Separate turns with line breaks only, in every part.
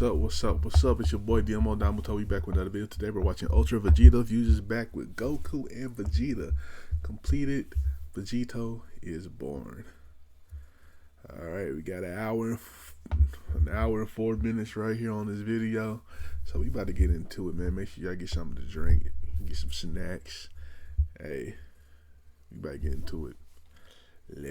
What's up? It's your boy Domuto. We back with another video. Today we're watching Ultra Vegeta Fuses back with Goku and Vegeta. Completed. Vegito is born. Alright, we got an hour and 4 minutes right here on this video. So we about to get into it, man. Make sure y'all get something to drink. Get some snacks. Hey, we about to get into it.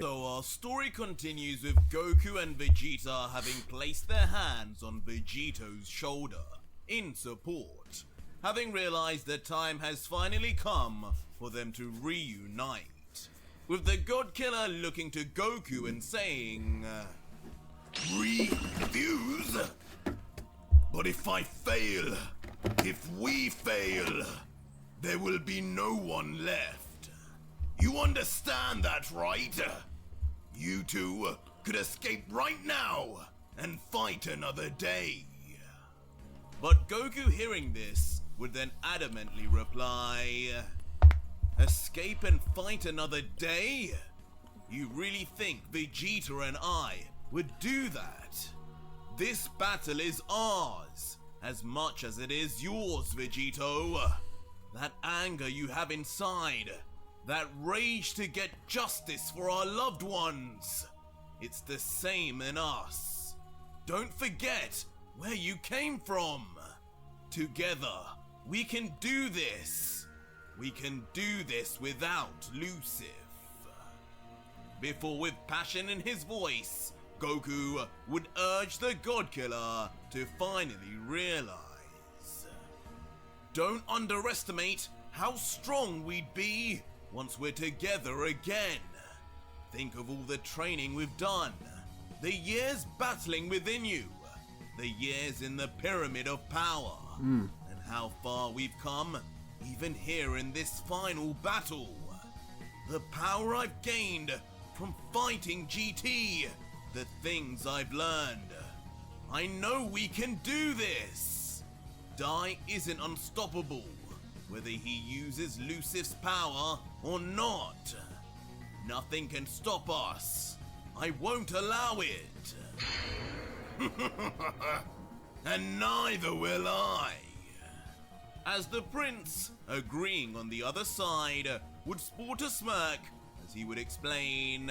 So our story continues with Goku and Vegeta having placed their hands on Vegito's shoulder in support, having realized the time has finally come for them to reunite, with the God Killer looking to Goku and saying, "Refuse? But if I fail, if we fail, there will be no one left. You understand that, right? You two could escape right now and fight another day." But Goku, hearing this, would then adamantly reply, "Escape and fight another day? You really think Vegeta and I would do that? This battle is ours, as much as it is yours, Vegito. That anger you have inside, that rage to get justice for our loved ones, it's the same in us. Don't forget where you came from. Together, we can do this. We can do this without Lucif." Before, with passion in his voice, Goku would urge the God Killer to finally realize, "Don't underestimate how strong we'd be once we're together again. Think of all the training we've done, the years battling within you, the years in the pyramid of power, and how far we've come, even here in this final battle. The power I've gained from fighting GT, the things I've learned. I know we can do this. Dai isn't unstoppable, whether he uses Lucif's power or not. Nothing can stop us. I won't allow it." "And neither will I." As the prince, agreeing on the other side, would sport a smirk as he would explain,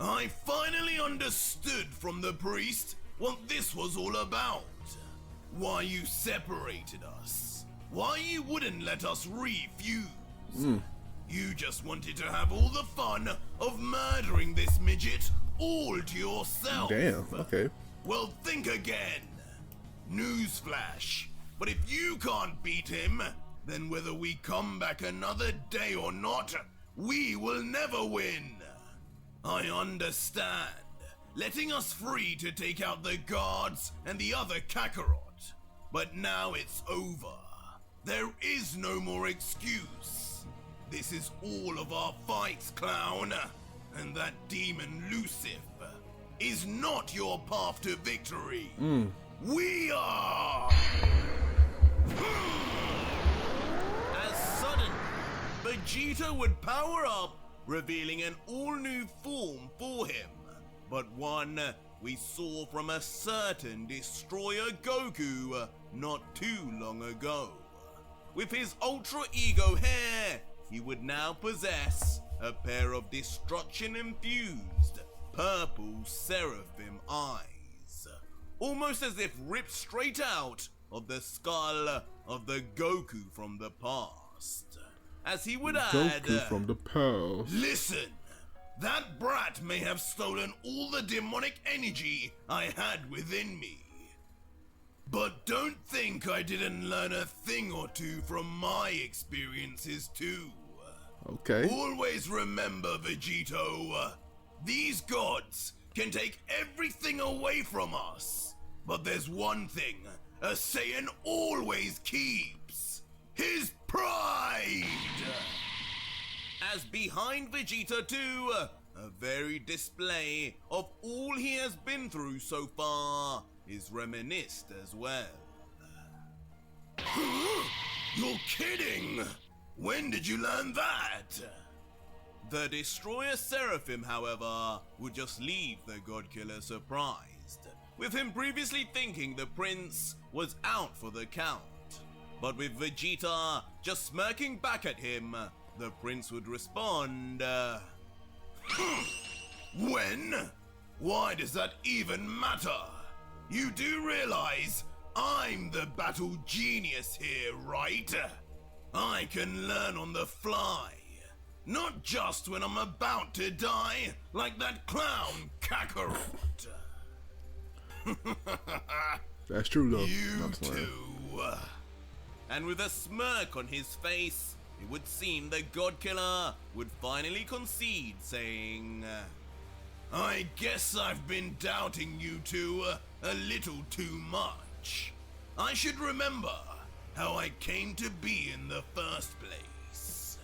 "I finally understood from the priest what this was all about. Why you separated us. Why you wouldn't let us refuse. You just wanted to have all the fun of murdering this midget all to yourself.
Damn, okay.
Well, think again. Newsflash. But if you can't beat him, then whether we come back another day or not, we will never win. I understand. Letting us free to take out the guards and the other Kakarot. But now it's over. There is no more excuse. This is all of our fights, clown. And that demon Lucif is not your path to victory. We are." As suddenly, Vegeta would power up, revealing an all-new form for him, but one we saw from a certain Destroyer Goku not too long ago. With his Ultra Ego hair, he would now possess a pair of destruction-infused purple seraphim eyes, almost as if ripped straight out of the skull of the Goku from the past. As he would add,
Goku from the past.
"Listen, that brat may have stolen all the demonic energy I had within me. But don't think I didn't learn a thing or two from my experiences too.
Okay.
Always remember, Vegito, these gods can take everything away from us. But there's one thing a Saiyan always keeps: his pride." As behind Vegeta too, a varied display of all he has been through so far is reminisced as well. "You're kidding! When did you learn that?" The Destroyer Seraphim, however, would just leave the God Killer surprised, with him previously thinking the prince was out for the count. But with Vegeta just smirking back at him, the prince would respond, When? Why does that even matter? You do realize I'm the battle genius here, right? I can learn on the fly. Not just when I'm about to die, like that clown Kakarot.
That's true though.
You too. And with a smirk on his face, it would seem the God Killer would finally concede, saying, I guess I've been doubting you two a little too much. I should remember how I came to be in the first place.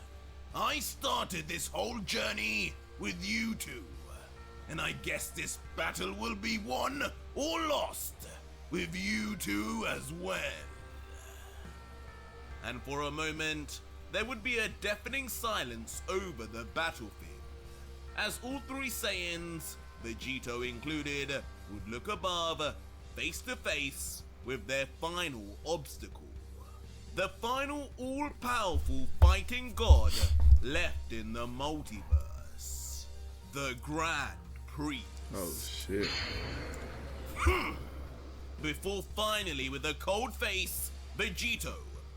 I started this whole journey with you two, and I guess this battle will be won or lost with you two as well. And for a moment, there would be a deafening silence over the battlefield, as all three Saiyans, Vegito included, would look above, face to face, with their final obstacle. The final all-powerful fighting god left in the multiverse. The Grand Priest.
Oh shit.
Before finally, with a cold face, Vegito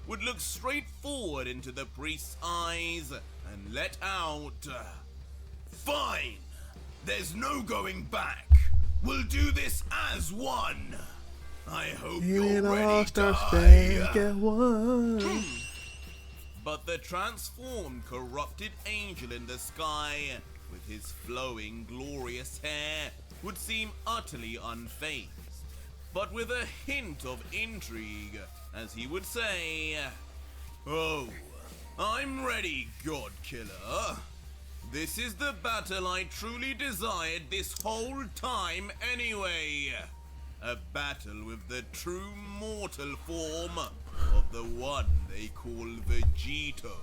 would look straight forward into the priest's eyes and let out, Fine! There's no going back. We'll do this as one. I hope you're ready to die. But the transformed, corrupted angel in the sky, with his flowing, glorious hair, would seem utterly unfazed, but with a hint of intrigue, as he would say, Oh, I'm ready, God Killer. This is the battle I truly desired this whole time anyway. A battle with the true mortal form of the one they call Vegito.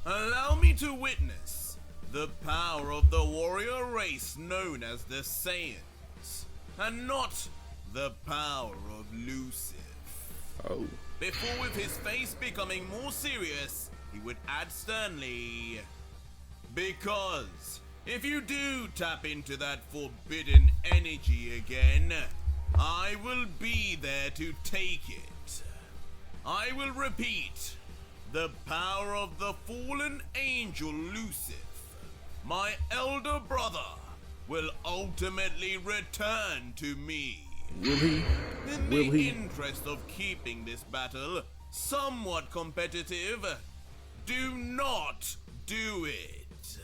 Allow me to witness the power of the warrior race known as the Saiyans, and not the power of Lucifer.
Oh.
Before, with his face becoming more serious, he would add sternly, Because if you do tap into that forbidden energy again, I will be there to take it. I will repeat, the power of the fallen angel Lucifer, my elder brother, will ultimately return to me.
Will he?
In the interest of keeping this battle somewhat competitive, do not do it.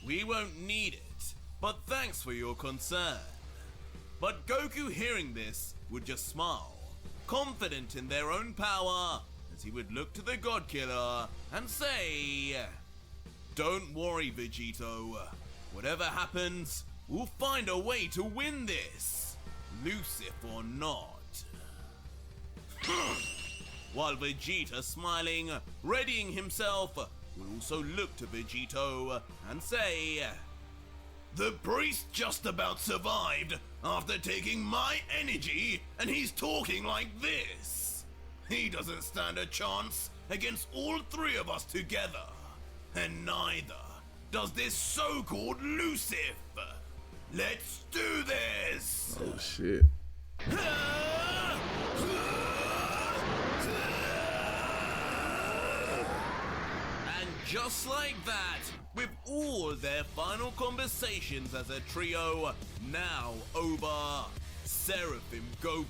We won't need it, but thanks for your concern. But Goku, hearing this, would just smile, confident in their own power, as he would look to the God Killer and say, Don't worry, Vegito. Whatever happens, we'll find a way to win this, Lucifer or not. While Vegeta, smiling, readying himself, would also look to Vegito and say, The priest just about survived after taking my energy, and he's talking like this. He doesn't stand a chance against all three of us together, and neither does this so-called Lucifer. Let's do this!
Oh shit.
And just like that, with all their final conversations as a trio now over, Seraphim Goku,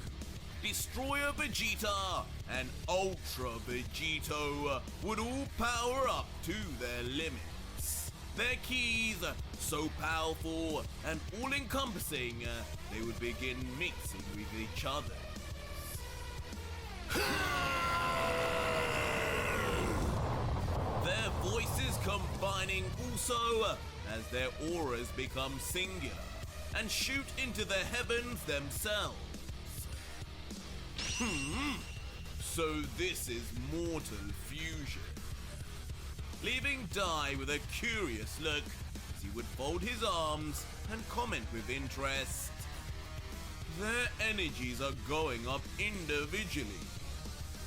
Destroyer Vegeta, and Ultra Vegito would all power up to their limits. Their keys, so powerful and all-encompassing, they would begin mixing with each other. Their voices combining also as their auras become singular and shoot into the heavens themselves. So this is mortal fusion. Leaving Dai with a curious look as he would fold his arms and comment with interest. Their energies are going up individually,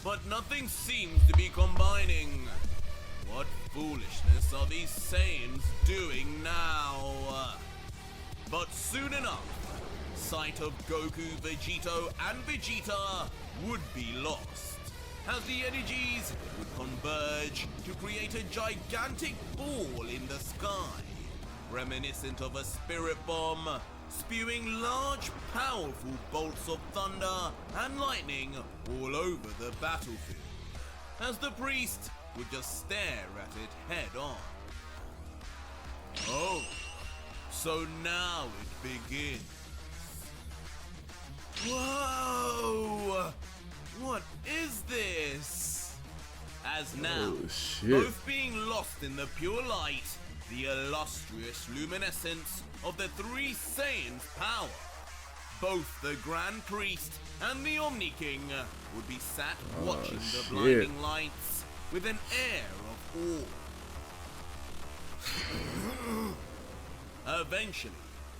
but nothing seems to be combining. What foolishness are these Saiyans doing now? But soon enough, sight of Goku, Vegito, and Vegeta would be lost, as the energies would converge to create a gigantic ball in the sky, reminiscent of a spirit bomb, spewing large, powerful bolts of thunder and lightning all over the battlefield, as the priest would just stare at it head on. Oh, so now it begins. Whoa! What is this? As now, both being lost in the pure light, the illustrious luminescence of the three Saiyans' power, both the Grand Priest and the Omni King would be sat watching the blinding lights with an air of awe. Eventually,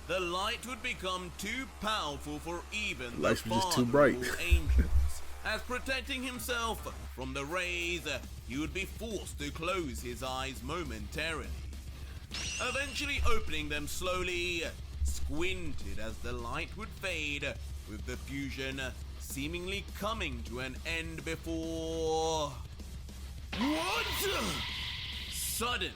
the light would become too powerful for even the father of angels, as protecting himself from the rays, he would be forced to close his eyes momentarily, eventually opening them slowly, squinted as the light would fade, with the fusion seemingly coming to an end before... What? Suddenly,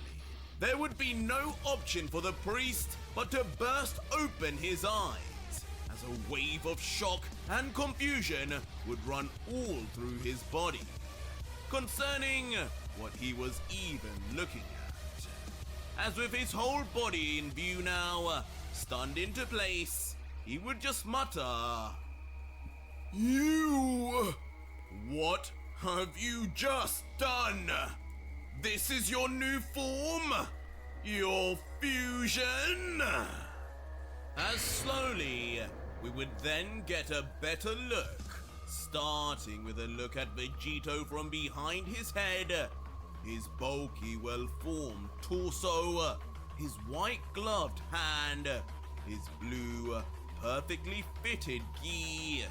there would be no option for the priest but to burst open his eyes, as a wave of shock and confusion would run all through his body, concerning what he was even looking at. As with his whole body in view now, stunned into place, he would just mutter, "You! What have you just done? This is your new form? Your fusion?" As slowly, we would then get a better look, starting with a look at Vegito from behind his head, his bulky, well-formed torso, his white-gloved hand, his blue, perfectly fitted gi,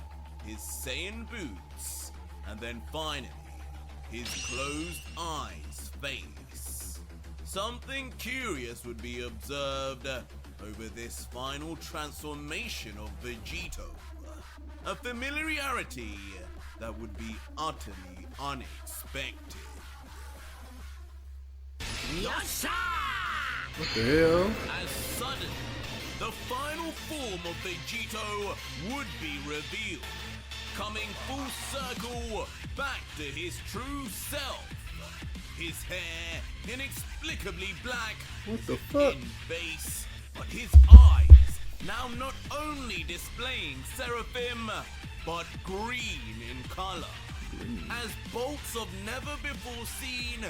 his Saiyan boots, and then finally, his closed eyes face. Something curious would be observed over this final transformation of Vegito. A familiarity that would be utterly unexpected. Yasha!
What the hell?
As suddenly, the final form of Vegito would be revealed, coming full circle back to his true self. His hair inexplicably black,
what the fuck?
In base, but his eyes now not only displaying seraphim, but green in color, as bolts of never before seen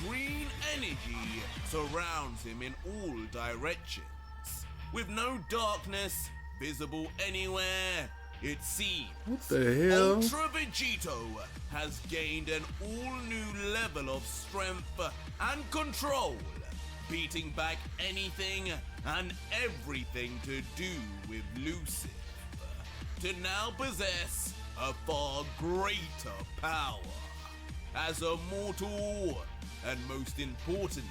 green energy surrounds him in all directions, with no darkness visible anywhere. It seems
what the hell?
Ultra Vegito has gained an all-new level of strength and control, beating back anything and everything to do with Lucifer, to now possess a far greater power as a mortal, and most importantly,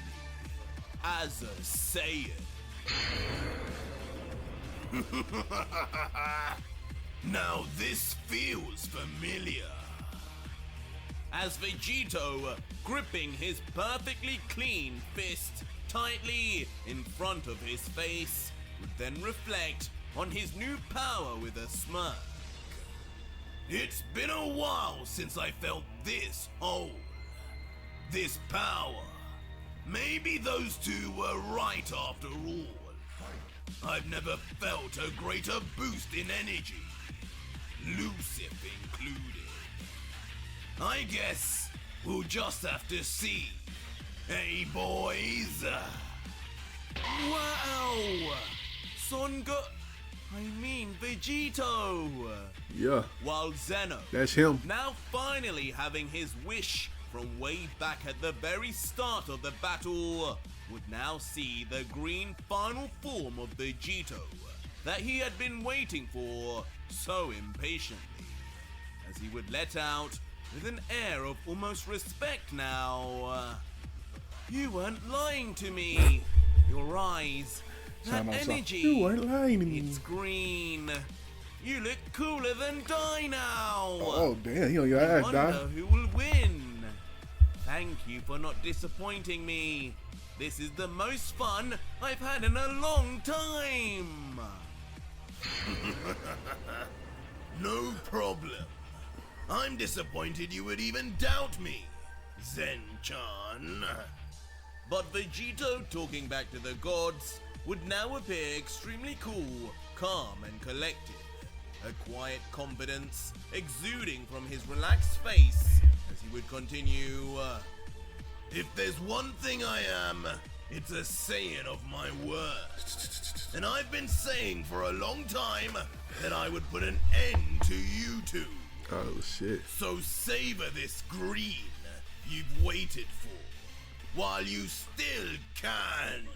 as a Saiyan. Now this feels familiar. As Vegito, gripping his perfectly clean fist tightly in front of his face, would then reflect on his new power with a smirk. It's been a while since I felt this whole, this power. Maybe those two were right after all. I've never felt a greater boost in energy, Lucifer included. I guess we'll just have to see. Hey, boys? Wow! Vegito!
Yeah.
While Zeno,
that's him.
now finally having his wish from way back at the very start of the battle,
would now see the green final form of Vegito that he had been waiting for so impatiently, as he would let out with an air of almost respect now. You weren't lying to me. Your eyes, that energy,
You weren't lying to me.
it's green. You look cooler than Die now.
Oh damn, you on your ass,
Wonder
Doc.
who will win. Thank you for not disappointing me. This is the most fun I've had in a long time.
No problem. I'm disappointed you would even doubt me, Zen-chan.
But Vegito, talking back to the gods, would now appear extremely cool, calm and collected. A quiet confidence exuding from his relaxed face as he would continue.
If there's one thing I am, it's a saying of my words. And I've been saying for a long time that I would put an end to you two.
Oh shit.
So savor this green you've waited for, while you still can.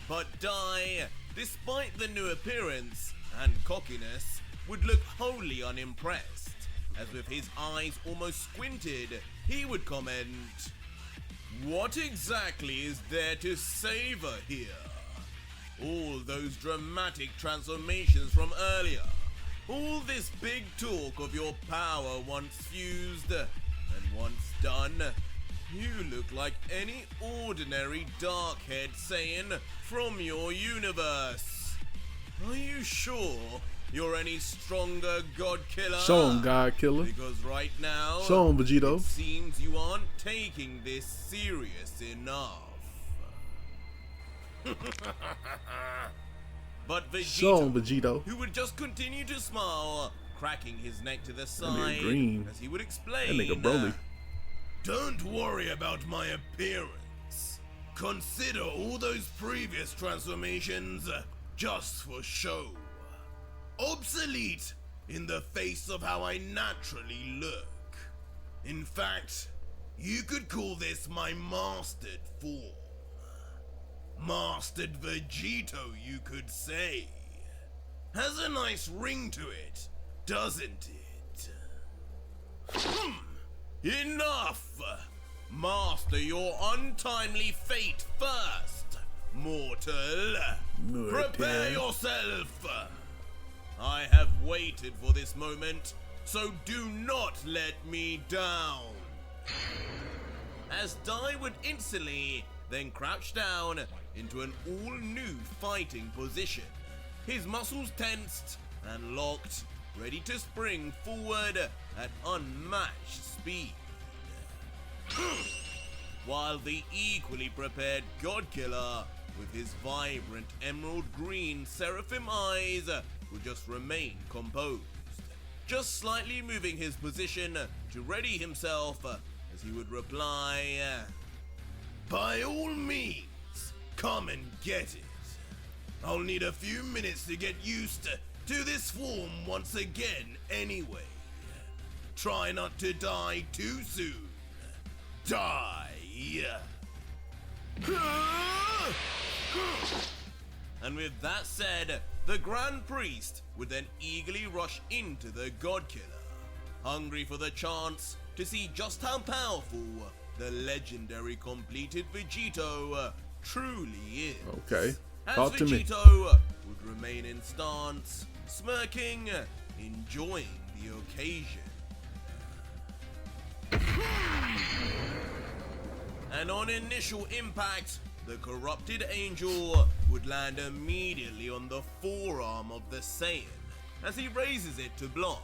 But Dai, despite the new appearance and cockiness, would look wholly unimpressed, as with his eyes almost squinted, he would comment, "What exactly is there to savor here? All those dramatic transformations from earlier, all this big talk of your power once fused, and once done, you look like any ordinary Darkhead Saiyan from your universe. Are you sure you're any stronger God Killer?
Show him, God Killer.
Because right now,
Show him, Vegito.
it seems you aren't taking this serious enough." But
Show him,
Vegito,
Vegito.
who would just continue to smile, cracking his neck to the
nigga
side,
green.
as he would explain.
That nigga Broly.
Don't worry about my appearance. Consider all those previous transformations just for show. Obsolete in the face of how I naturally look. In fact, you could call this my mastered form. Mastered Vegito, you could say. Has a nice ring to it, doesn't it?
Enough! Master your untimely fate first, mortal. Prepare yourself! I have waited for this moment, so do not let me down. As Dai would instantly then crouch down into an all-new fighting position, his muscles tensed and locked, ready to spring forward at unmatched speed. While the equally prepared God Killer, with his vibrant emerald green seraphim eyes, would just remain composed, just slightly moving his position to ready himself as he would reply,
By all means, come and get it. I'll need a few minutes to get used to this form once again anyway. Try not to die too soon. Die!
And with that said, the Grand Priest would then eagerly rush into the God Killer, hungry for the chance to see just how powerful the legendary completed Vegito truly is.
Okay.
As
Talk to me.
Vegito would remain in stance, smirking, enjoying the occasion. And on initial impact, the corrupted angel would land immediately on the forearm of the Saiyan as he raises it to block.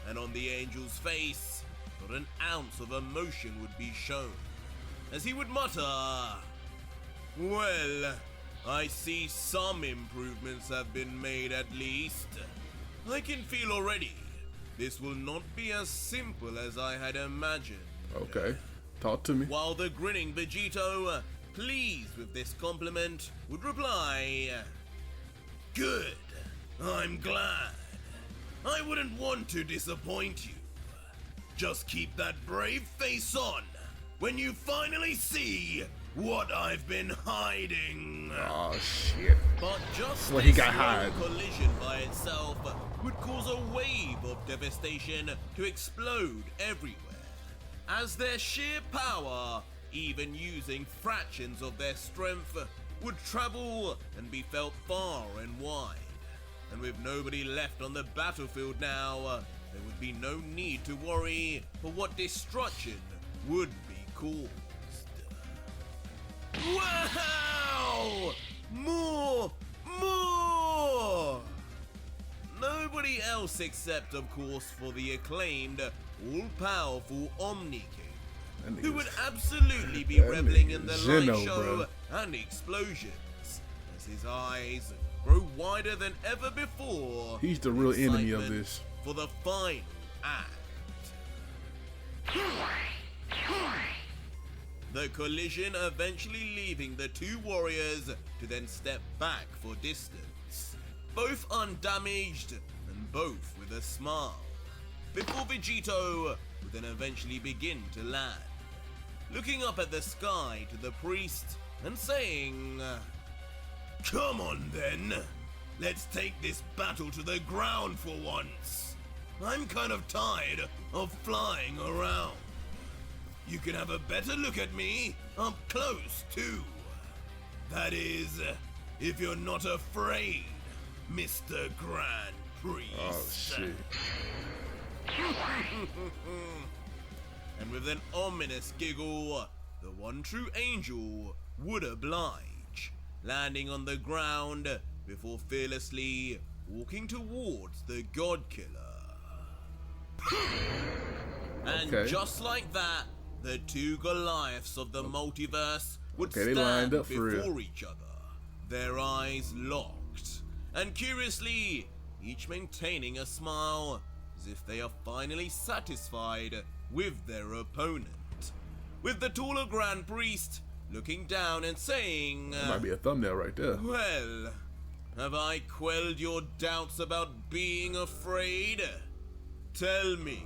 And on the angel's face, not an ounce of emotion would be shown, as he would mutter, "Well, I see some improvements have been made at least. I can feel already this will not be as simple as I had imagined."
Okay. Talk to me.
While the grinning Vegito, pleased with this compliment, would reply,
Good. I'm glad. I wouldn't want to disappoint you. Just keep that brave face on, when you finally see what I've been hiding.
Oh shit.
But just
Well, he
this
got
small
hired.
collision by itself would cause a wave of devastation to explode everywhere, as their sheer power, even using fractions of their strength, would travel and be felt far and wide. And with nobody left on the battlefield now, there would be no need to worry for what destruction would be caused. Wow! More! More! Nobody else except, of course, for the acclaimed, all-powerful Omni King, who would absolutely be
that
reveling in
nigga
the
Zeno,
light show
bro.
and explosions, as his eyes grow wider than ever before.
He's the real enemy of
Excitement
this.
for the final act. The collision eventually leaving the two warriors to then step back for distance, both undamaged and both with a smile, before Vegito would then eventually begin to land, looking up at the sky to the priest and saying,
Come on then. Let's take this battle to the ground for once. I'm kind of tired of flying around. You can have a better look at me up close too. That is, if you're not afraid, Mr. Grand Priest.
Oh shit.
and with an ominous giggle, the one true angel would oblige, landing on the ground before fearlessly walking towards the God Killer. And
Okay.
just like that, the two Goliaths of the multiverse would
Okay, they
stand
lined up for real.
before each other, their eyes locked, and curiously, each maintaining a smile as if they are finally satisfied with their opponent, with the taller Grand Priest looking down and saying,
That might be a thumbnail right there.
Well, have I quelled your doubts about being afraid? Tell me,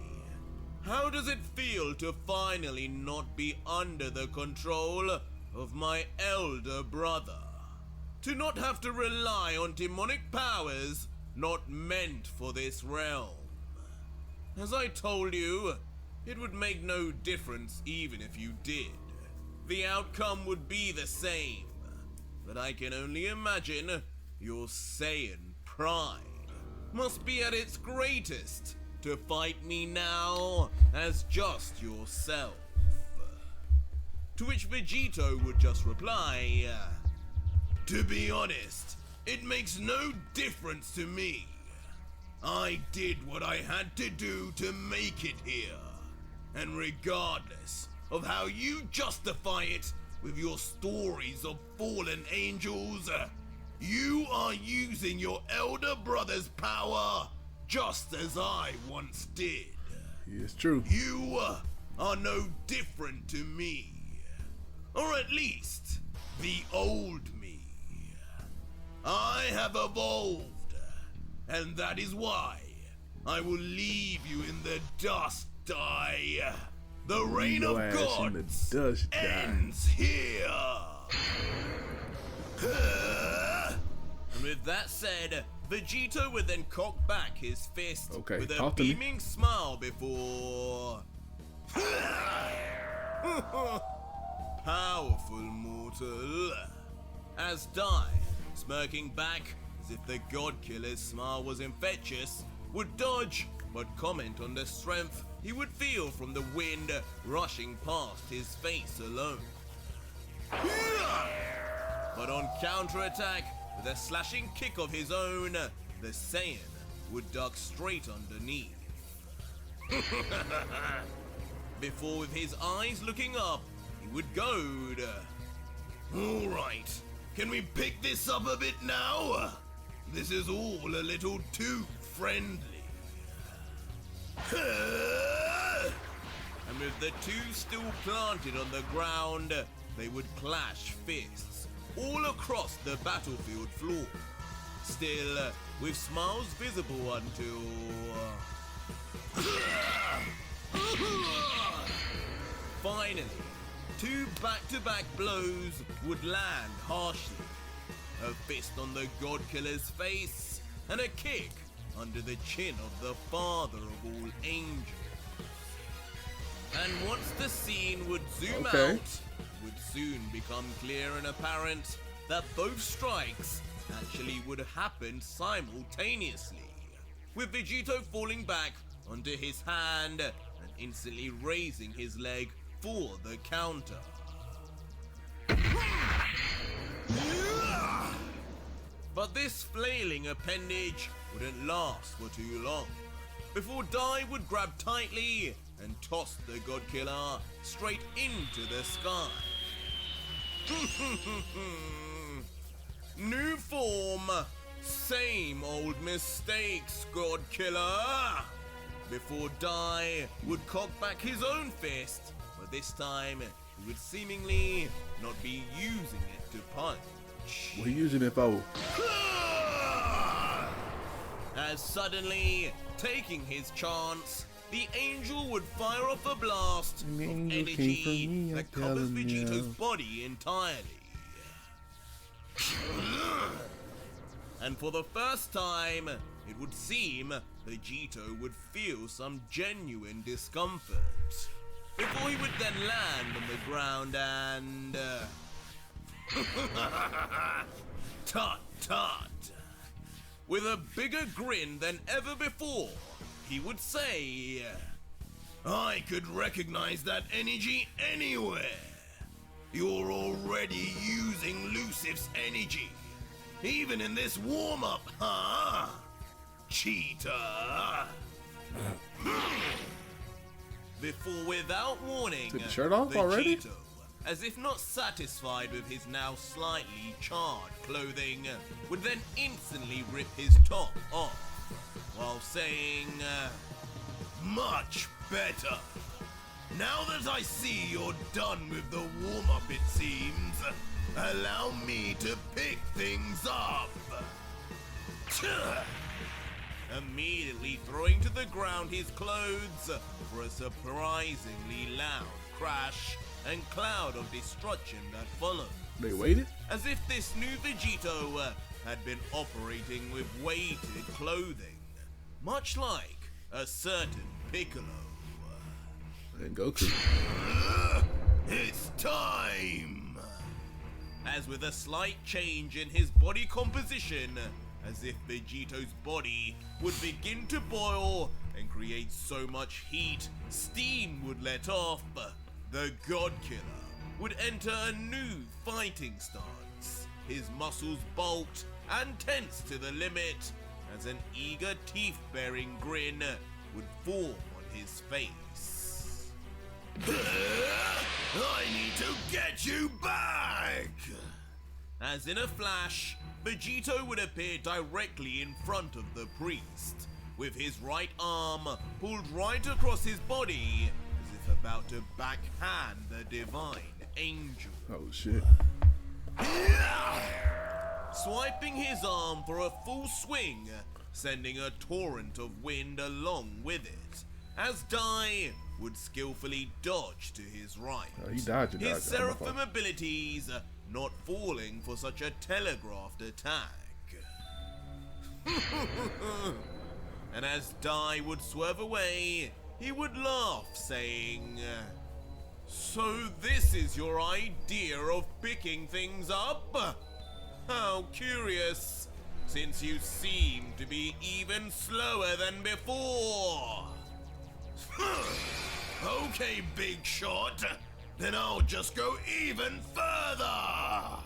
how does it feel to finally not be under the control of my elder brother? To not have to rely on demonic powers not meant for this realm? As I told you, it would make no difference even if you did. The outcome would be the same. But I can only imagine your Saiyan pride must be at its greatest to fight me now as just yourself. To which Vegito would just reply,
To be honest, it makes no difference to me. I did what I had to do to make it here. And regardless of how you justify it with your stories of fallen angels, you are using your elder brother's power just as I once did.
It's true.
You are no different to me. Or at least, the old me. I have evolved, and that is why I will leave you in the dust, die. The reign
Your
of
ass in the
gods
dust, die.
ends here.
And with that said, Vegito would then cock back his fist
Okay,
with a
talk to me.
beaming smile before... Powerful mortal. As Dai, smirking back as if the God Killer's smile was infectious, would dodge but comment on the strength he would feel from the wind rushing past his face alone. But on counterattack, with a slashing kick of his own, the Saiyan would duck straight underneath. Before, with his eyes looking up, he would goad.
Alright, can we pick this up a bit now? This is all a little too friendly.
And with the two still planted on the ground, they would clash fists all across the battlefield floor. Still, with smiles visible until... Finally, 2 back-to-back blows would land harshly. A fist on the God Killer's face, and a kick under the chin of the father of all angels. And once the scene would zoom out, it would soon become clear and apparent that both strikes actually would happen simultaneously, with Vegito falling back onto his hand and instantly raising his leg for the counter. But this flailing appendage wouldn't last for too long, before Dai would grab tightly and toss the God Killer straight into the sky. New form, same old mistakes, God Killer. Before Dai would cock back his own fist, but this time he would seemingly not be using it to punch.
We're using it for.
As suddenly, taking his chance, the angel would fire off a blast of energy that covers Vegito's body entirely. And for the first time, it would seem Vegito would feel some genuine discomfort, before he would then land on the ground and... Tut tut! With a bigger grin than ever before, he would say,
I could recognize that energy anywhere. You're already using Lucif's energy, even in this warm-up, huh? Cheater!
Before, without warning,
Took the shirt off already?
Vegito, as if not satisfied with his now slightly charred clothing, would then instantly rip his top off, while saying,
Much better. Now that I see you're done with the warm-up, it seems, allow me to pick things up.
immediately throwing to the ground his clothes for a surprisingly loud crash and cloud of destruction that followed.
They waited?
As if this new Vegito had been operating with weighted clothing, much like a certain Piccolo.
And Goku.
It's time!
As with a slight change in his body composition, as if Vegito's body would begin to boil and create so much heat, steam would let off, the God Killer would enter a new fighting stance, his muscles bulked and tense to the limit, as an eager teeth-bearing grin would form on his face.
I need to get you back!
As in a flash, Vegito would appear directly in front of the priest, with his right arm pulled right across his body, as if about to backhand the divine angel.
Oh shit.
Swiping his arm for a full swing, sending a torrent of wind along with it, as Dai would skillfully dodge to his right.
Oh, he dodged.
His seraphim abilities not falling for such a telegraphed attack. And as Dai would swerve away, he would laugh, saying, "So this is your idea of picking things up? How curious, since you seem to be even slower than before."
Okay, big shot. Then I'll just go even further.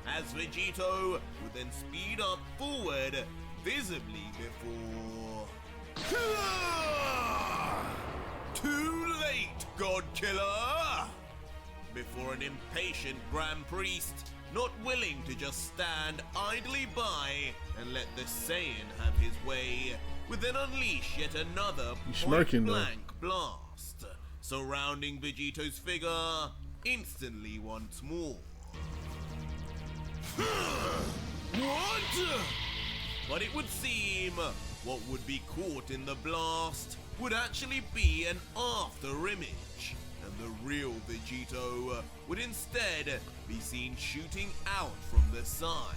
As Vegito would then speed up forward, visibly before... Too late, God Killer! Before an impatient Grand Priest, not willing to just stand idly by and let the Saiyan have his way, would then unleash yet another point-blank blast, surrounding Vegito's figure instantly once more.
What?
But it would seem what would be caught in the blast would actually be an after image, and the real Vegito would instead be seen shooting out from the side,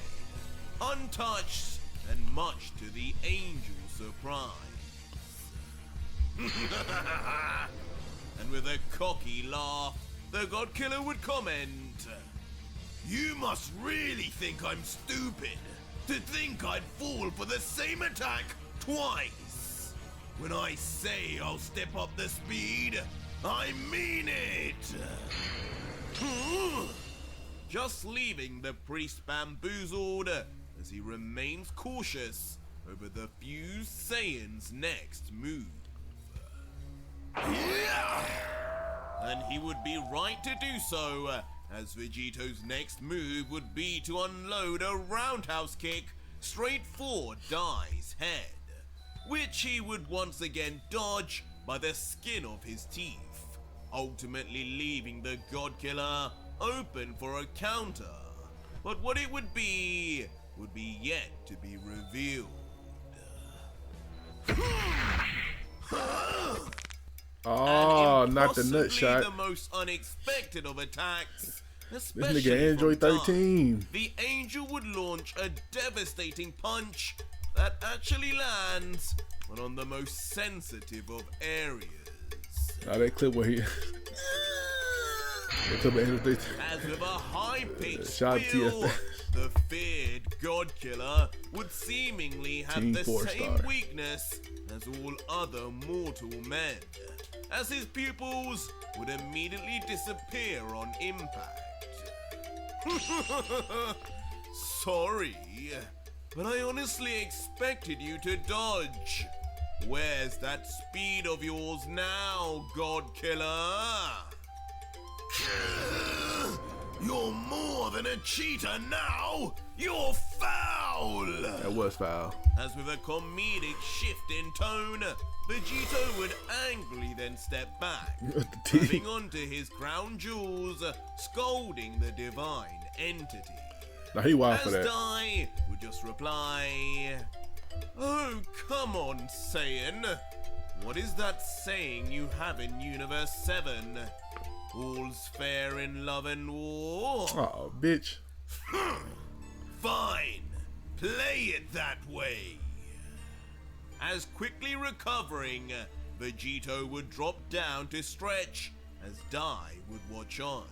untouched and much to the angel's surprise. And with a cocky laugh, the God Killer would comment,
You must really think I'm stupid to think I'd fall for the same attack twice. When I say I'll step up the speed, I mean it.
just leaving the priest bamboozled as he remains cautious over the fused Saiyan's next move. And he would be right to do so, as Vegito's next move would be to unload a roundhouse kick straight for Dai's head, which he would once again dodge by the skin of his teeth, ultimately leaving the God Killer open for a counter. But what it would be yet to be revealed.
Oh, not the nut
Possibly
shot.
the most unexpected of attacks.
This
Especially
nigga Android
from Dai.
13.
The angel would launch a devastating punch that actually lands, but on the most sensitive of areas.
Oh, that clip where he. That clip of Android 13.
As with a high-pitched
Shout out to you.
squeal, the feared God Killer would seemingly have
Team
the
4
same
star.
weakness as all other mortal men, as his pupils would immediately disappear on impact. Sorry, but I honestly expected you to dodge. Where's that speed of yours now, God Killer?
You're more than a cheater now! You're foul!
That was foul.
As with a comedic shift in tone, Vegito would angrily then step back,
With the teeth.
moving on to his crown jewels, scolding the divine entity.
Now he wild for
As
that.
Dai would just reply, Oh, come on, Saiyan. What is that saying you have in Universe 7? All's fair in love and war?
Oh, bitch.
Fine. Play it that way.
As quickly recovering, Vegito would drop down to stretch as Dai would watch on.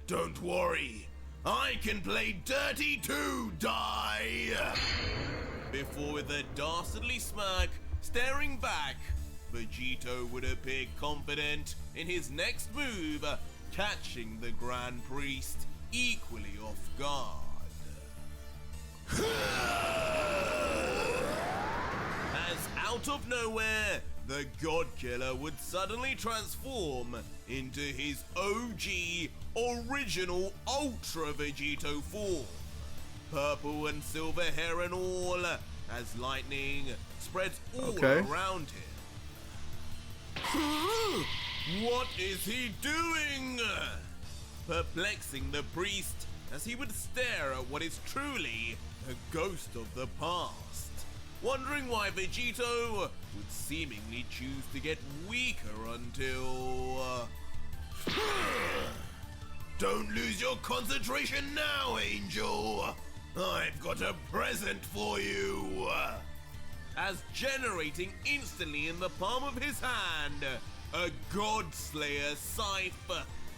Don't worry. I can play dirty too, Die.
Before, with a dastardly smirk, staring back, Vegito would appear confident in his next move, catching the Grand Priest equally off guard. As out of nowhere, the God Killer would suddenly transform into his OG, original Ultra Vegito form. Purple and silver hair and all, as lightning spreads all
Okay.
around him. What is he doing? Perplexing the priest as he would stare at what is truly a ghost of the past, wondering why Vegito would seemingly choose to get weaker until...
Don't lose your concentration now, Angel. I've got a present for you.
as generating instantly in the palm of his hand, a Godslayer scythe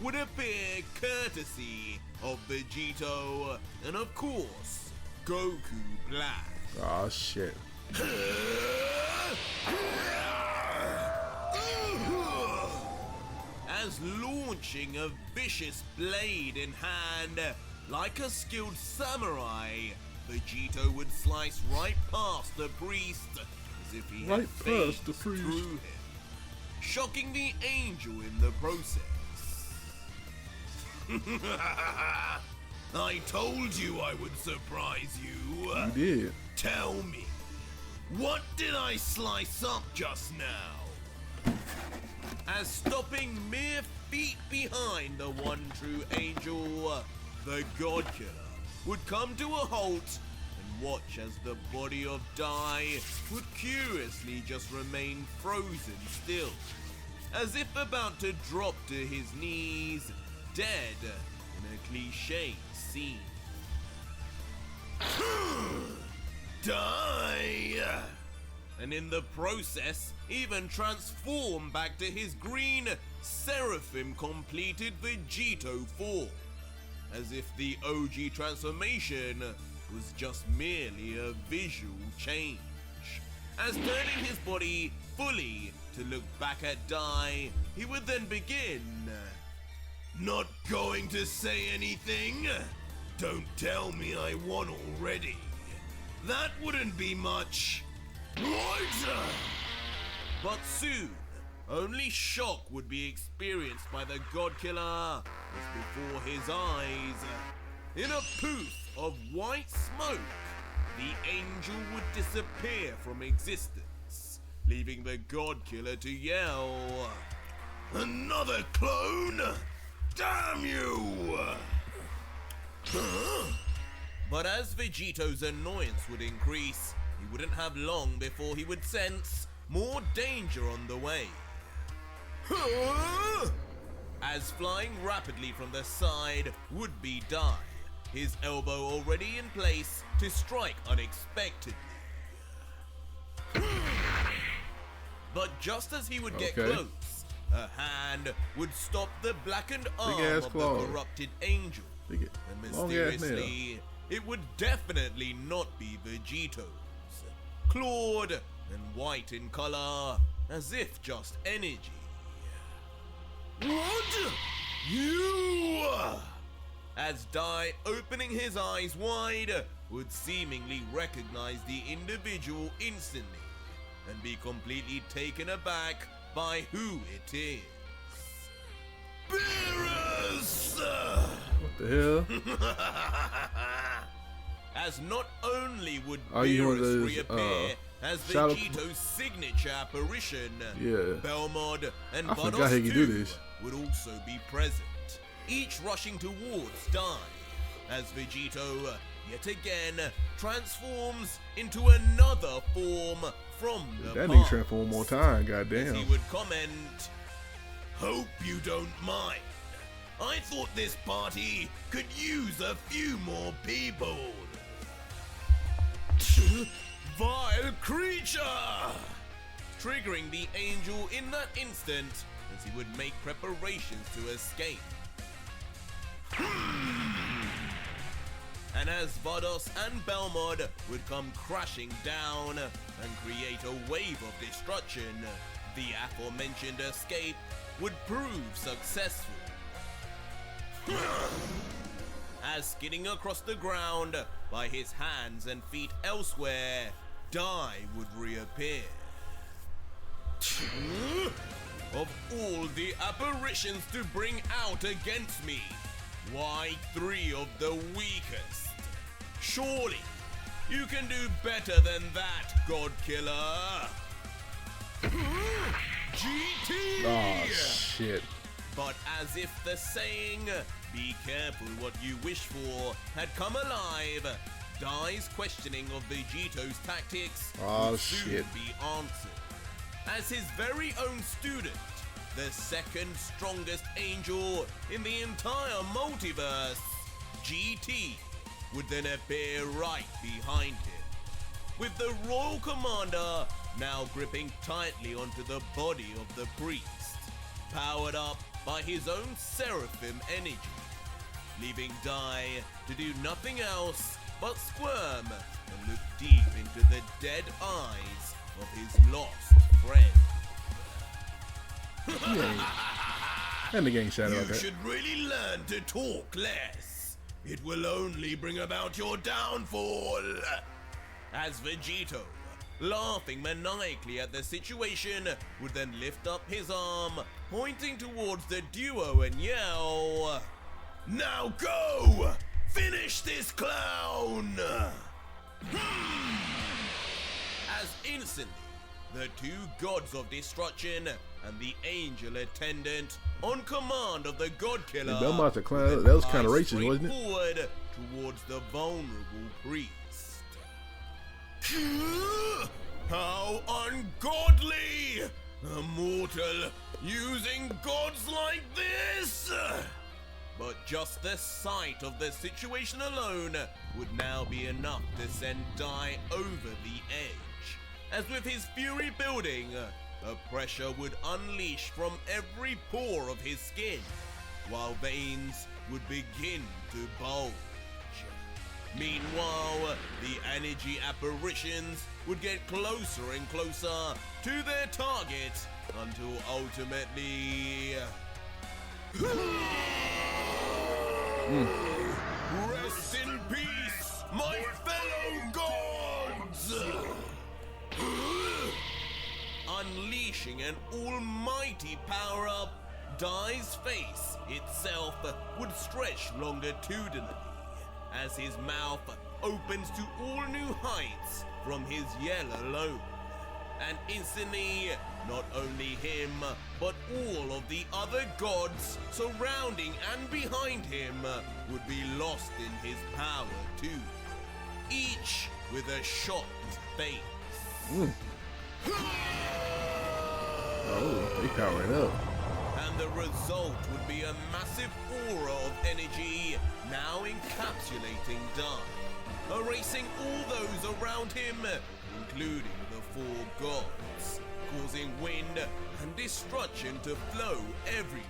would appear courtesy of Vegito and of course, Goku Black.
Oh shit.
As launching a vicious blade in hand, like a skilled samurai, Vegito would slice right past the priest as if he
Right
had
past
phased
the priest.
through him, shocking the angel in the process.
I told you I would surprise you.
You did.
Tell me, what did I slice up just now?
As stopping mere feet behind the one true angel, the God Killer would come to a halt and watch as the body of Dai would curiously just remain frozen still, as if about to drop to his knees, dead in a cliché scene.
Die!
And in the process, even transform back to his green, seraphim-completed Vegito form, as if the OG transformation was just merely a visual change. As turning his body fully to look back at Dai, he would then begin.
Not going to say anything? Don't tell me I won already. That wouldn't be much. Right?
But soon, only shock would be experienced by the God Killer as before his eyes, in a poof of white smoke, the angel would disappear from existence, leaving the God Killer to yell,
Another clone? Damn you! Huh?
But as Vegito's annoyance would increase, he wouldn't have long before he would sense more danger on the way.
Huh?
As flying rapidly from the side would be Dai, his elbow already in place to strike unexpectedly. But just as he would get close, a hand would stop the blackened arm of the corrupted angel. And mysteriously, it would definitely not be Vegito's. Clawed and white in color, as if just energy.
What? You?
As Dai, opening his eyes wide, would seemingly recognize the individual instantly and be completely taken aback by who it is.
Beerus!
What the hell?
As not only would
you one of
Beerus
those,
reappear as Vegito's signature apparition, Belmod and
I forgot he could do this.
would also be present, each rushing towards Dai, as Vegito yet again transforms into another form from the
That
past.
nigga transform one more time, goddamn.
As he would comment,
Hope you don't mind. I thought this party could use a few more people.
vile creature! Triggering the angel in that instant as he would make preparations to escape. And as Vados and Belmod would come crashing down and create a wave of destruction, the aforementioned escape would prove successful. As skidding across the ground by his hands and feet elsewhere, Dai would reappear. Of all the apparitions to bring out against me, why 3 of the weakest? Surely, you can do better than that, God Killer! GT!
Oh, shit.
But as if the saying, be careful what you wish for, had come alive, Dai's questioning of Vegito's tactics would soon be answered. As his very own student, the second strongest angel in the entire multiverse, GT, would then appear right behind him, with the Royal Commander now gripping tightly onto the body of the priest, powered up by his own seraphim energy, leaving Dai to do nothing else but squirm and look deep into the dead eyes of his lost friend.
And the gang shot
You
like that.
should really learn to talk less. It will only bring about your downfall.
As Vegito, laughing maniacally at the situation, would then lift up his arm, pointing towards the duo and yell,
Now go! Finish this clown!
As instantly, the 2 gods of destruction and the angel attendant, on command of the God Killer,
Belmont's a clown. That was kind of racist, wasn't it?
Forward towards the vulnerable priest. How ungodly! A mortal using gods like this! But just the sight of the situation alone would now be enough to send Dai over the edge. As with his fury building, the pressure would unleash from every pore of his skin, while veins would begin to bulge. Meanwhile, the energy apparitions would get closer and closer to their target until ultimately... Rest in peace, my fellow gods! Unleashing an almighty power-up, Dai's face itself would stretch longitudinally as his mouth opens to all new heights from his yell alone. And instantly, not only him, but all of the other gods surrounding and behind him would be lost in his power too, each with a shocked face.
Oh, they powering up.
And the result would be a massive aura of energy now encapsulating Dai, erasing all those around him, including the four gods, causing wind and destruction to flow everywhere.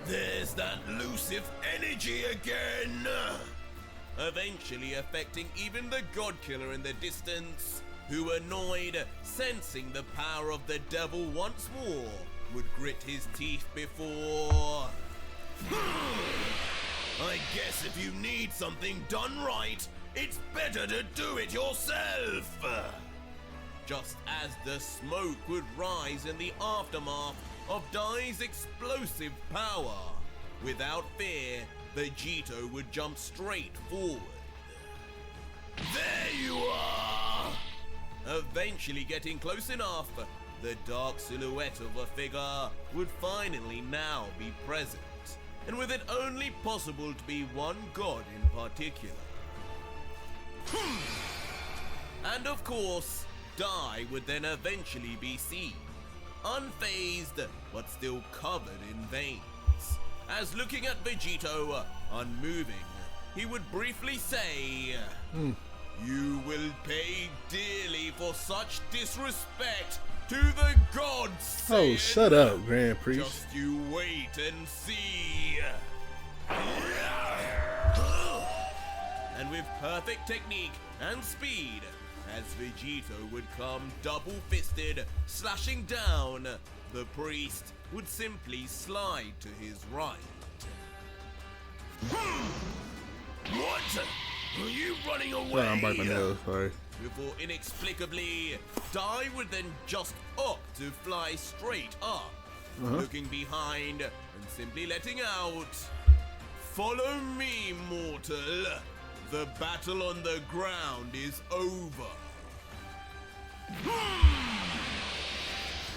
There's that elusive energy again!
Eventually affecting even the God Killer in the distance, who, annoyed, sensing the power of the devil once more, would grit his teeth before...
I guess if you need something done right, it's better to do it yourself!
Just as the smoke would rise in the aftermath of Dai's explosive power, without fear, Vegito would jump straight forward.
There you are!
Eventually getting close enough, the dark silhouette of a figure would finally now be present, and with it only possible to be one god in particular. And of course, Dai would then eventually be seen, unfazed but still covered in veins, as looking at Vegito, unmoving, he would briefly say, "You will pay dearly for such disrespect to the gods."
Oh, shut up, Grand Priest.
Just you wait and see. And with perfect technique and speed, as Vegito would come double-fisted, slashing down, the priest would simply slide to his right.
What? Are you running away?
Well, I'm biting my nails, sorry.
Before inexplicably, Dai would then just opt to fly straight up, looking behind and simply letting out, "Follow me, mortal. The battle on the ground is over."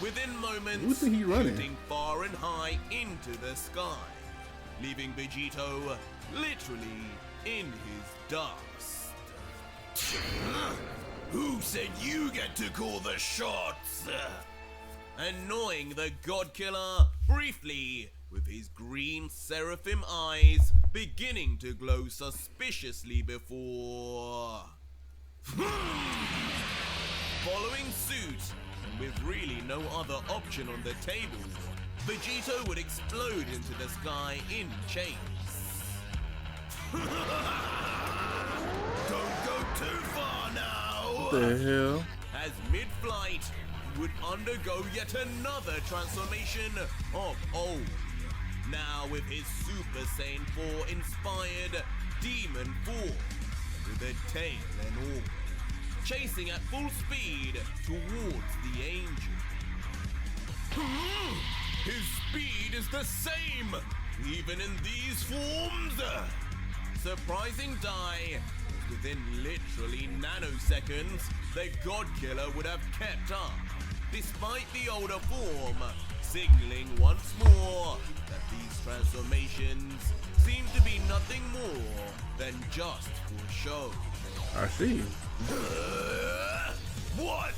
Within moments,
Who think he running?
shooting far and high into the sky, leaving Vegito literally in his dust.
Who said you get to call the shots?
Annoying the God Killer briefly, with his green seraphim eyes beginning to glow suspiciously before... Following suit, and with really no other option on the table, Vegito would explode into the sky in chase.
Don't go too far now!
What the hell?
As mid-flight, he would undergo yet another transformation of old. Now with his Super Saiyan 4 inspired demon form, with a tail and all, chasing at full speed towards the angel. His speed is the same, even in these forms. Surprising Dai, within literally nanoseconds, the God Killer would have kept up, despite the older form, signaling once more that these transformations seem to be nothing more than just for show.
I see.
What?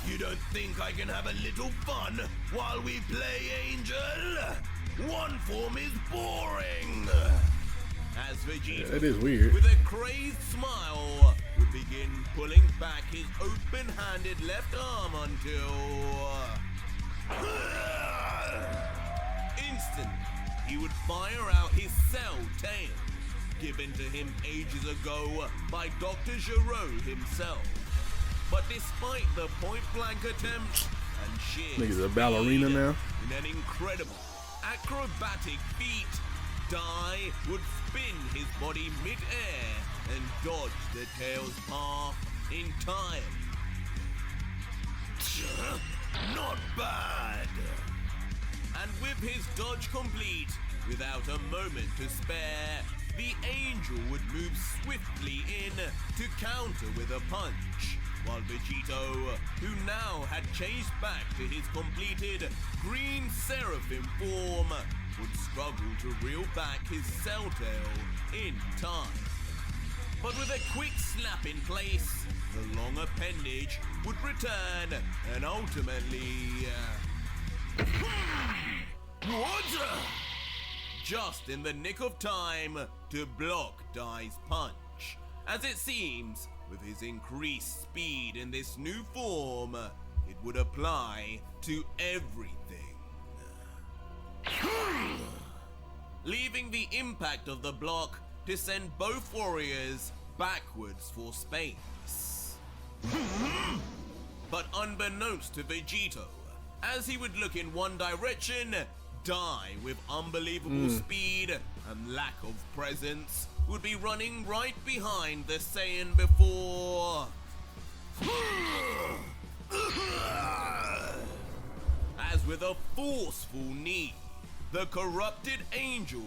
You don't think I can have a little fun while we play Angel? One form is boring.
As Vegito,
That is weird.
with a crazed smile, would begin pulling back his open-handed left arm until... instantly, he would fire out his cell tail, given to him ages ago by Dr. Giro himself. But despite the point-blank attempt and sheer
Nigga's a ballerina
speed,
now.
in an incredible acrobatic feat, Dai would spin his body mid-air and dodge the tail's path entirely.
Not bad.
And with his dodge complete, without a moment to spare, the Angel would move swiftly in to counter with a punch, while Vegito, who now had changed back to his completed green seraphim form, would struggle to reel back his cell tail in time. But with a quick slap in place, the long appendage would return and ultimately...
What?
just in the nick of time to block Dai's punch. As it seems, with his increased speed in this new form, it would apply to everything. Leaving the impact of the block to send both warriors backwards for space. But unbeknownst to Vegito, as he would look in one direction, Dai, with unbelievable speed and lack of presence, would be running right behind the Saiyan before... As with a forceful knee, the corrupted Angel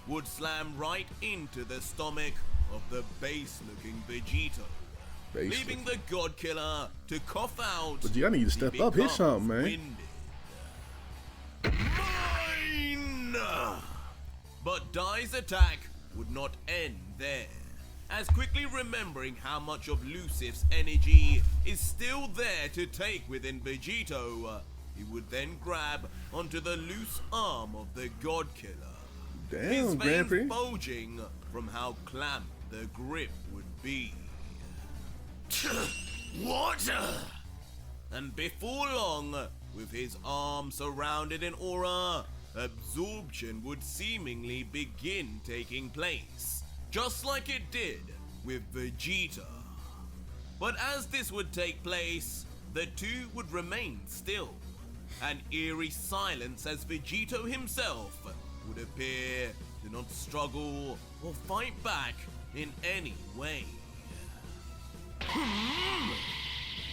would slam right into the stomach of the base-looking Vegito, leaving the God Killer to cough out.
But you need to step up, hit something, man.
Winded.
Mine!
But Dai's attack would not end there, as quickly remembering how much of Lucif's energy is still there to take within Vegito, he would then grab onto the loose arm of the God Killer. His
Damn,
veins
Grand Prix.
bulging from how clamped the grip would be.
What?
And before long, with his arm surrounded in aura, absorption would seemingly begin taking place, just like it did with Vegeta. But as this would take place, the two would remain still, an eerie silence as Vegito himself would appear to not struggle or fight back in any way.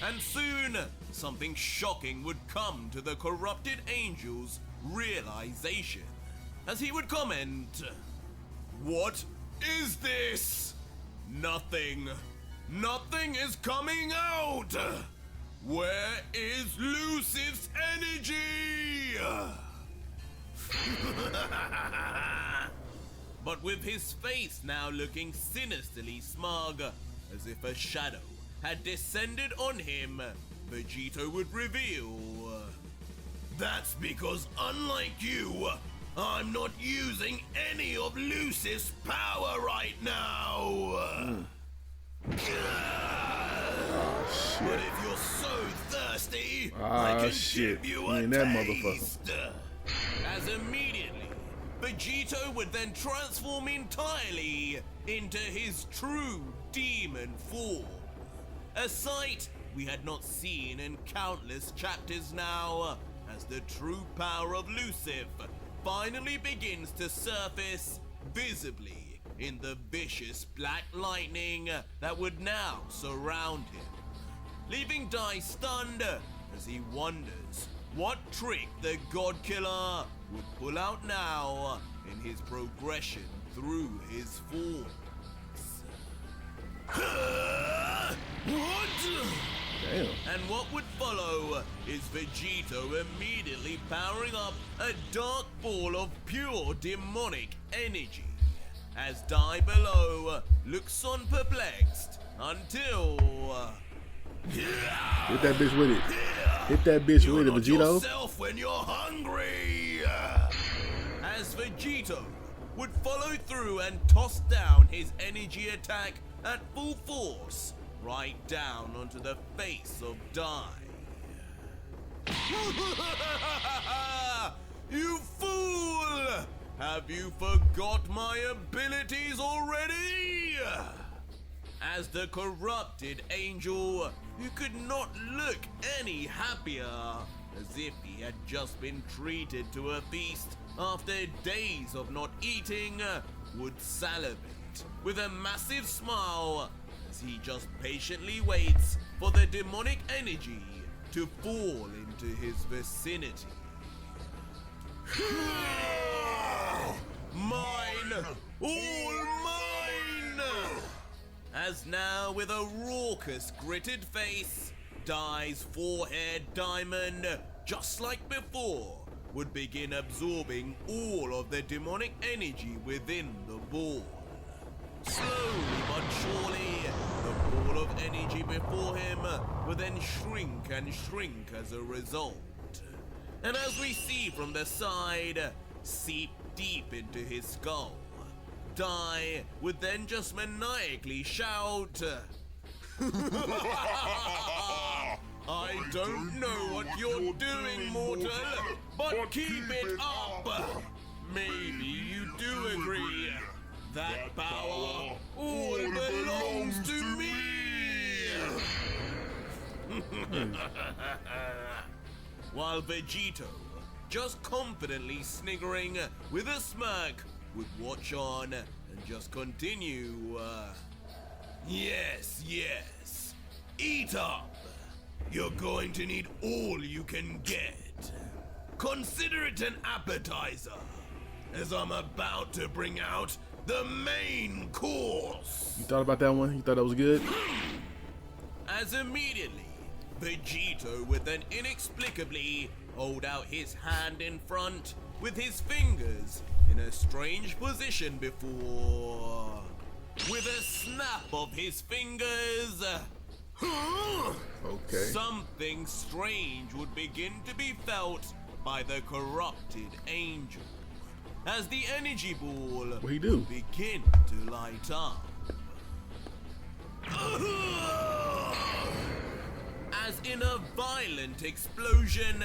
And soon, something shocking would come to the corrupted Angel's realization, as he would comment, "What is this? Nothing. Nothing is coming out. Where is Lucif's energy?" But with his face now looking sinisterly smug, as if a shadow had descended on him, Vegito would reveal,
That's because, unlike you, I'm not using any of Lucif's power right now. But if you're so thirsty, I can
shit.
give you
You
a
ain't that motherfucker.
taste.
as immediately Vegito would then transform entirely into his true demon form. A sight we had not seen in countless chapters now, as the true power of Lucif finally begins to surface visibly in the vicious black lightning that would now surround him, leaving Dai stunned as he wonders what trick the God Killer would pull out now in his progression through his forms.
What?
Damn.
And what would follow is Vegito immediately powering up a dark ball of pure demonic energy, as Dai below looks on perplexed until...
Hit that bitch with it. Hit that bitch with it,
Not
Vegito.
yourself when you're hungry.
As Vegito would follow through and toss down his energy attack at full force right down onto the face of Dai. You fool! Have you forgot my abilities already? As the corrupted angel, who could not look any happier, as if he had just been treated to a feast after days of not eating, would salivate with a massive smile as he just patiently waits for the demonic energy to fall into his vicinity. Mine! All mine! As now, with a raucous, gritted face, Dai's forehead diamond, just like before, would begin absorbing all of the demonic energy within the ball. Slowly but surely, the ball of energy before him would then shrink and shrink as a result. And as we see from the side, seep deep into his skull, Dai would then just maniacally shout, I don't know what you're doing, mortal, but keep it up! Maybe you do agree. That power all belongs to me! While Vegito, just confidently sniggering with a smirk, would watch on and just continue,
Yes, yes. Eat up. You're going to need all you can get. Consider it an appetizer, as I'm about to bring out the main course.
You thought about that one? You thought that was good?
As immediately, Vegito would then inexplicably hold out his hand in front with his fingers in a strange position before... With a snap of his fingers...
Okay.
Something strange would begin to be felt by the corrupted angel, as the energy ball
What'd he do?
begin to light up. As in a violent explosion,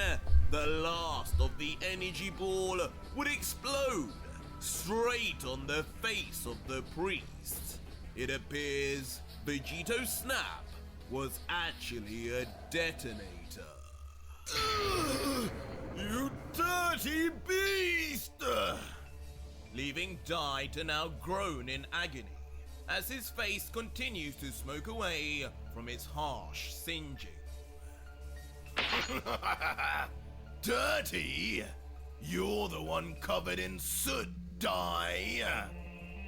the last of the energy ball would explode straight on the face of the priest. It appears Vegito's snap was actually a detonator.
You dirty beast!
Leaving Dai to now groan in agony as his face continues to smoke away from its harsh singeing.
Dirty? You're the one covered in soot, Dai.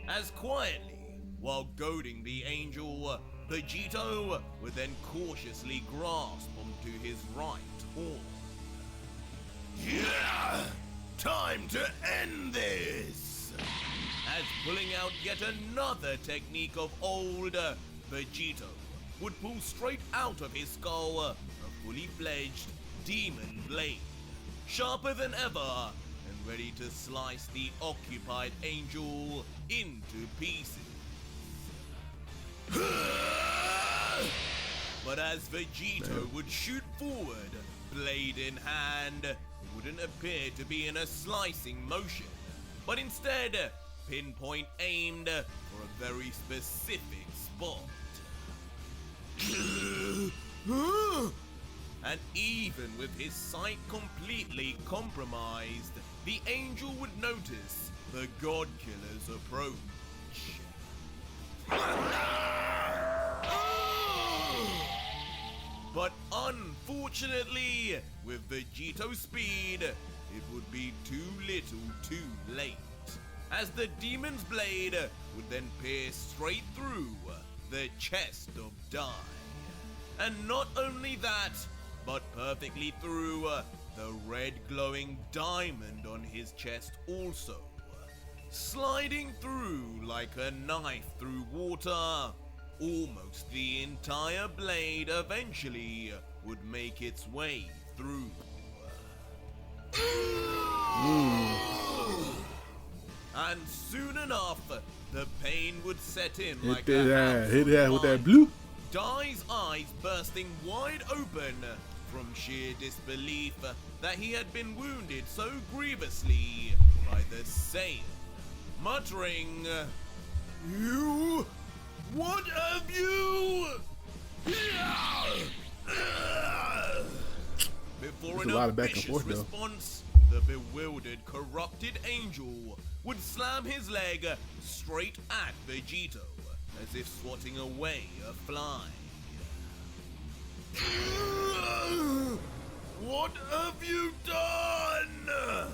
As quietly, while goading the angel, Vegito would then cautiously grasp onto his right horn.
Yeah! Time to end this!
As pulling out yet another technique of old, Vegito would pull straight out of his skull a fully fledged demon blade, sharper than ever and ready to slice the occupied angel into pieces. But as Vegito would shoot forward, blade in hand, it wouldn't appear to be in a slicing motion, but instead pinpoint aimed for a very specific spot. And even with his sight completely compromised, the angel would notice the God Killer's approach. But unfortunately, with Vegito's speed, it would be too little too late, as the demon's blade would then pierce straight through the chest of Dai. And not only that, but perfectly through the red glowing diamond on his chest also, sliding through like a knife through water, almost the entire blade eventually would make its way through. And soon enough, the pain would set in
Hit
like
that
a
ass. Hit that with that
handful
bloop.
of Dai's eyes bursting wide open from sheer disbelief that he had been wounded so grievously by the same, muttering, "You? What have you?" Before
There's
an
a lot of back and
ambitious
forth, though.
response, the bewildered, corrupted angel would slam his leg straight at Vegito, as if swatting away a fly. What have you done?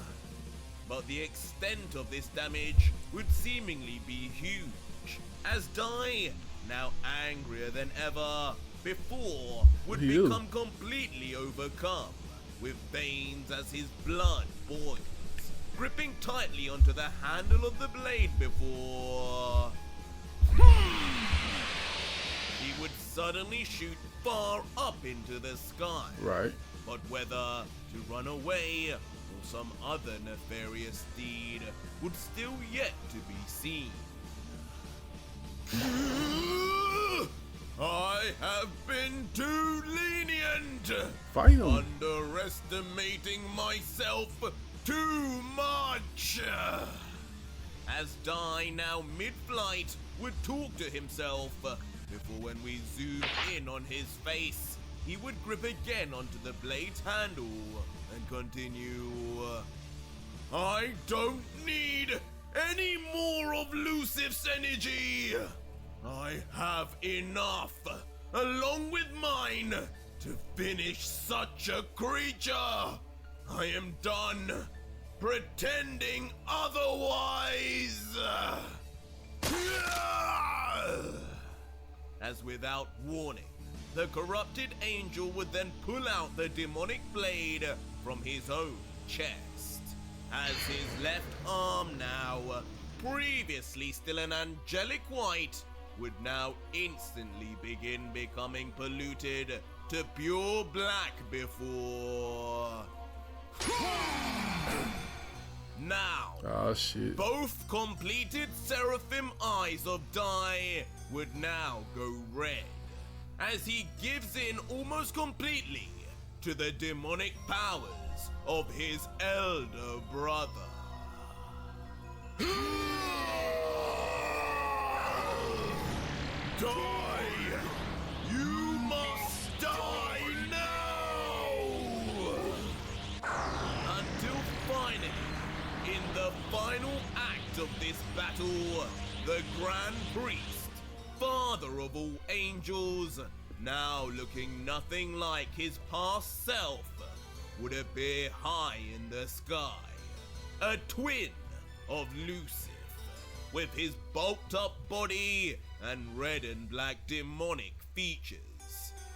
But the extent of this damage would seemingly be huge, as Dai, now angrier than ever before, would
What do you do?
become completely overcome, with veins as his blood boils, gripping tightly onto the handle of the blade before he would suddenly shoot far up into the sky.
Right.
But whether to run away or some other nefarious deed would still yet to be seen. I have been too lenient,
Fight him.
underestimating myself too much. As Dai, now mid-flight, would talk to himself, before when we zoom in on his face, he would grip again onto the blade's handle and continue. I don't need any more of Lucif's energy. I have enough, along with mine, to finish such a creature. I am done pretending otherwise. As without warning, the corrupted angel would then pull out the demonic blade from his own chest, as his left arm, now previously still an angelic white, would now instantly begin becoming polluted to pure black before. Now,
Oh shit.
both completed seraphim eyes of Dai would now go red, as he gives in almost completely to the demonic powers of his elder brother. Die! You must die now! Until finally, in the final act of this battle, the Grand Priest, father of all angels, now looking nothing like his past self, would appear high in the sky, a twin of Lucif, with his bulked up body and red and black demonic features.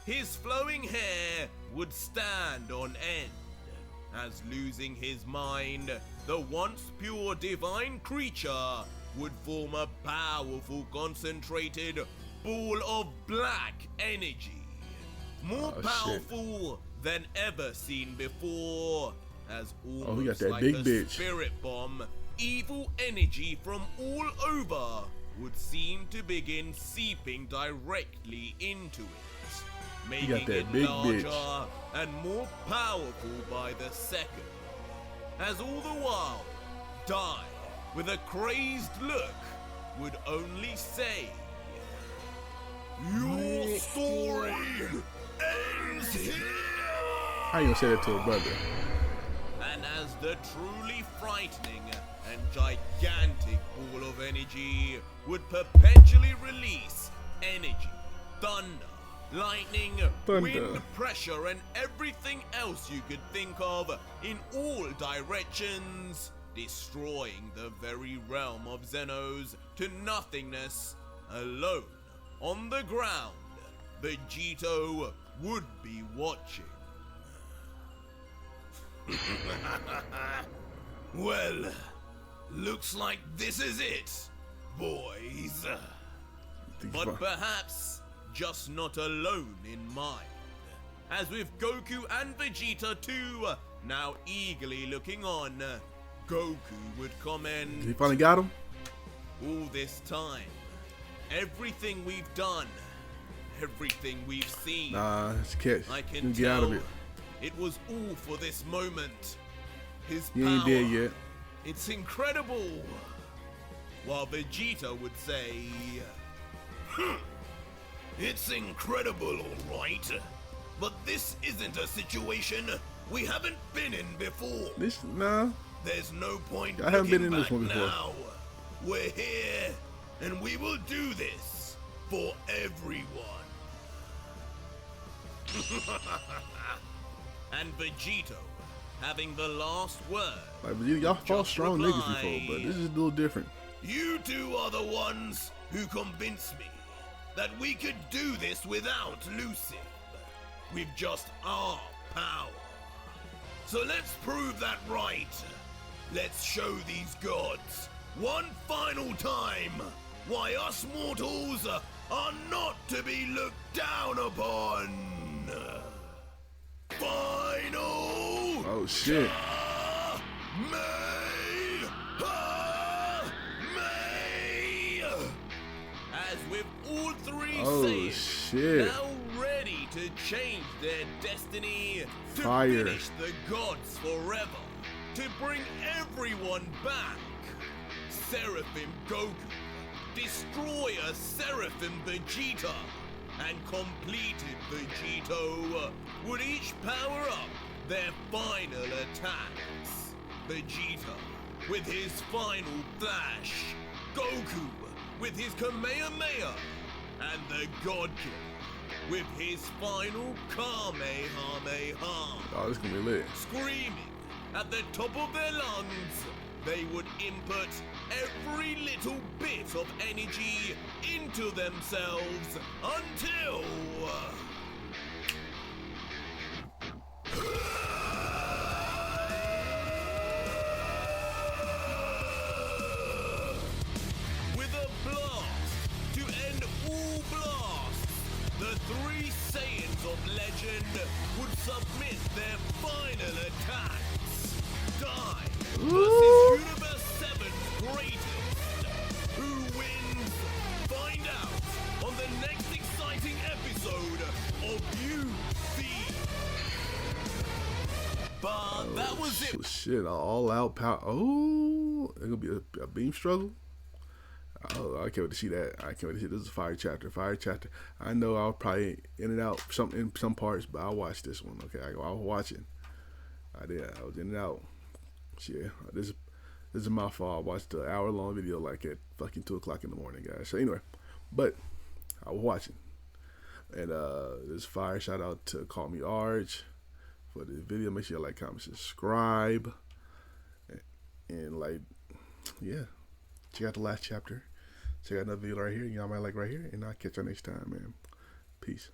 His flowing hair would stand on end, as losing his mind, the once pure divine creature would form a powerful concentrated ball of black energy, more
Oh, shit.
powerful than ever seen before, as almost
he got that
like
big
a
bitch.
spirit bomb, evil energy from all over would seem to begin seeping directly into it, making
that
it
big
larger
bitch.
and more powerful by the second. As all the while, Dai, with a crazed look, would only say, "Your story ends here!"
How you gonna say that to a brother?
And as the truly frightening and gigantic ball of energy would perpetually release energy, thunder, lightning, wind, pressure, and everything else you could think of in all directions, destroying the very realm of Xenos to nothingness, alone on the ground, Vegito would be watching. Well, looks like this is it, boys. but perhaps just not alone in mind. As with Goku and Vegeta too, now eagerly looking on, Goku would comment,
He finally got him?
all this time, everything we've done, everything we've seen,
Nah, it's a catch.
I can
Get out
tell
of it.
it was all for this moment. His
You
power,
ain't dead yet.
it's incredible. While Vegeta would say,
It's incredible, alright. But this isn't a situation we haven't been in before.
Nah.
There's no point
I haven't been
looking
in this
back
one before.
now. We're here, and we will do this for everyone.
and Vegito, having the last word.
Like, y'all fought
just
strong niggas before,
replied,
but this is a little different.
You two are the ones who convinced me that we could do this without Lucy. With just our power. So let's prove that right. Let's show these gods one final time why us mortals are not to be looked down upon. Final.
Oh shit.
As with all three
Oh
Saiyans
shit.
now ready to change their destiny, to
Fire.
finish the gods forever, to bring everyone back. Seraphim Goku, Destroyer Seraphim Vegeta, and completed Vegito would each power up their final attacks. Vegeta with his final flash, Goku with his Kamehameha, and the God King with his final Kamehameha.
Oh, this gonna be lit.
Screaming at the top of their lungs, they would input every little bit of energy into themselves until... With a blast to end all blasts, the three Saiyans of legend would submit their final attacks. Die versus Universe 7's greatest. Who wins? Find out on the next exciting episode of UV. But that was it.
Shit, all out power. Oh, it's gonna be a beam struggle. Oh, I can't wait to see that. I can't wait to see. This is a fire chapter. Fire chapter. I know I'll probably in and out in some parts, but I'll watch this one. Okay, I'll watch it. I did. I was in and out. Yeah, this is my fault. I watched the hour-long video like at fucking 2 o'clock in the morning, guys. So anyway, but I was watching, and this fire. Shout out to CallMeARJ for the video. Make sure you like, comment, subscribe, and like, yeah, check out the last chapter. Check out another video right here. Y'all might like right here, and I'll catch y'all next time, man. Peace.